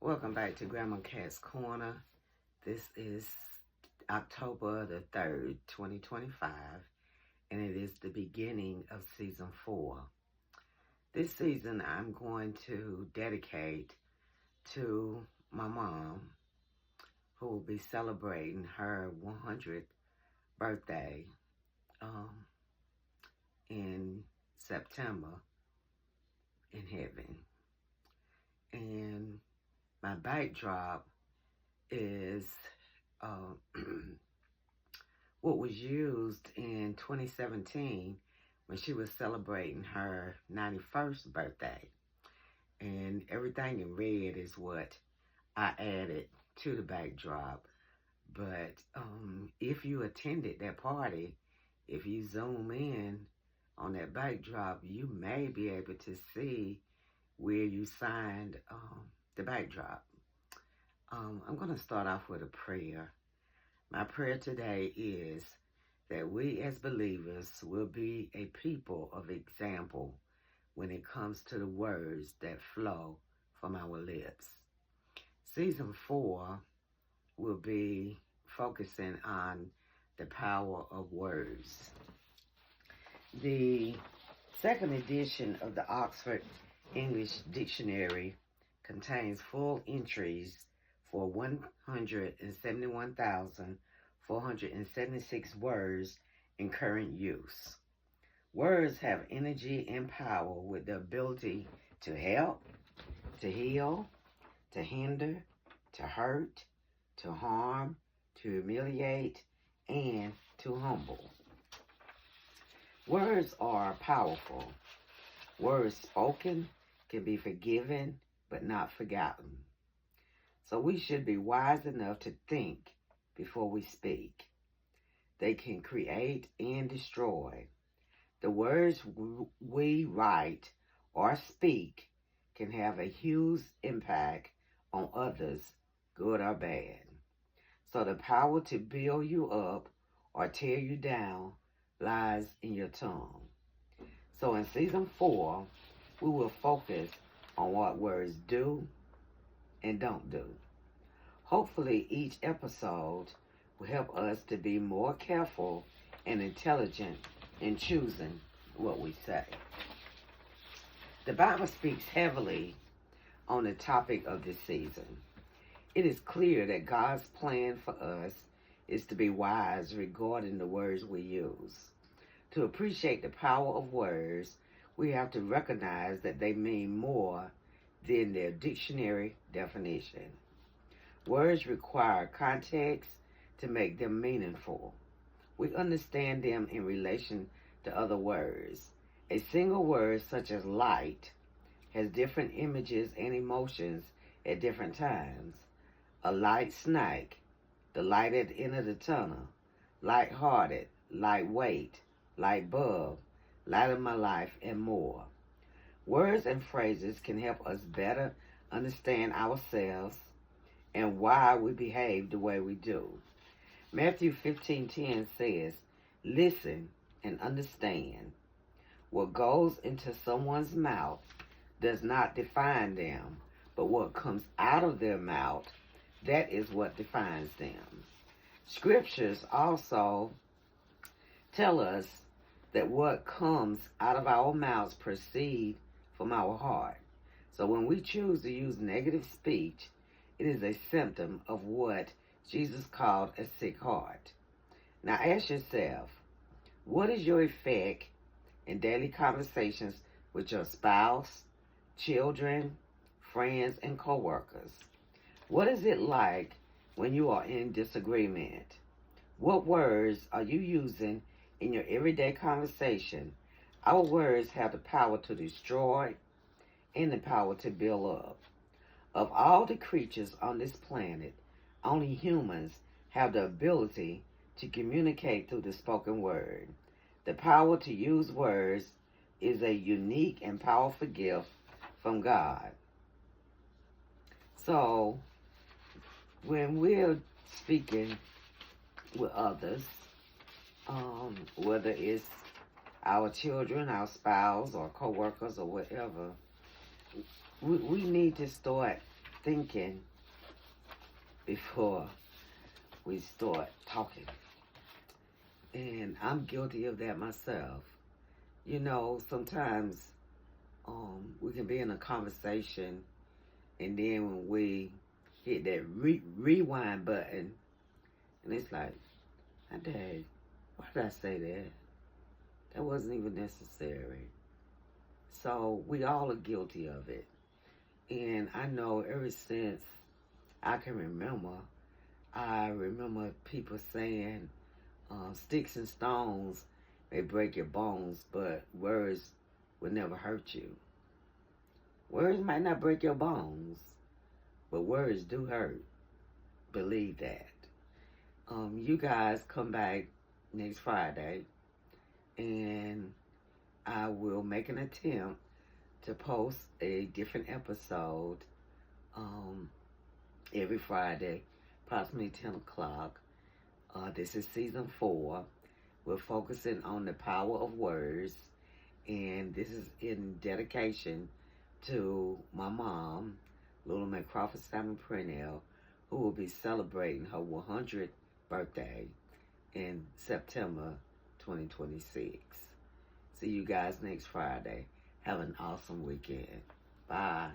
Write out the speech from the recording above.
Welcome back to Grandma Cat's Corner. This is October the 3rd, 2025, and it is the beginning of season 4. This season I'm going to dedicate to my mom, who will be celebrating her 100th birthday in September in heaven. And my backdrop is what was used in 2017 when she was celebrating her 91st birthday. And everything in red is what I added to the backdrop. But if you attended that party, if you zoom in on that backdrop, you may be able to see where you signed the backdrop. I'm going to start off with a prayer. My prayer today is that we as believers will be a people of example when it comes to the words that flow from our lips. Season 4 will be focusing on the power of words. The second edition of the Oxford English Dictionary contains full entries for 171,476 words in current use. Words have energy and power with the ability to help, to heal, to hinder, to hurt, to harm, to humiliate, and to humble. Words are powerful. Words spoken can be forgiven but not forgotten. So we should be wise enough to think before we speak. They can create and destroy. The words we write or speak can have a huge impact on others, good or bad. So the power to build you up or tear you down lies in your tongue. So in season 4, we will focus on what words do and don't do. Hopefully each episode will help us to be more careful and intelligent in choosing what we say. The Bible speaks heavily on the topic of this season. It is clear that God's plan for us is to be wise regarding the words we use. To appreciate the power of words, we have to recognize that they mean more than their dictionary definition. Words require context to make them meaningful. We understand them in relation to other words. A single word such as light has different images and emotions at different times. A light snack, the light at the end of the tunnel, light-hearted, lightweight, light bulb, light of my life, and more. Words and phrases can help us better understand ourselves and why we behave the way we do. Matthew 15:10 says, "Listen and understand. What goes into someone's mouth does not define them, but what comes out of their mouth, that is what defines them." Scriptures also tell us that what comes out of our mouths proceed from our heart. So when we choose to use negative speech, it is a symptom of what Jesus called a sick heart. Now ask yourself, what is your effect in daily conversations with your spouse, children, friends, and co-workers? What is it like when you are in disagreement? What words are you using in your everyday conversation? Our words have the power to destroy and the power to build up. Of all the creatures on this planet, only humans have the ability to communicate through the spoken word. The power to use words is a unique and powerful gift from God. So, when we're speaking with others, whether it's our children, our spouse, or co-workers, or whatever, we need to start thinking before we start talking. And I'm guilty of that myself. You know, sometimes we can be in a conversation, and then when we hit that rewind button, and it's like, my dad, why did I say that? That wasn't even necessary. So we all are guilty of it. And I know ever since I can remember, I remember people saying, sticks and stones may break your bones, but words will never hurt you. Words might not break your bones, but words do hurt. Believe that. You guys come back next Friday, and I will make an attempt to post a different episode every Friday, approximately 10 o'clock. This is season 4. We're focusing on the power of words, and this is in dedication to my mom, Lula McCrawford Simon Purnell, who will be celebrating her 100th birthday in September 2026. See you guys next Friday. Have an awesome weekend. Bye.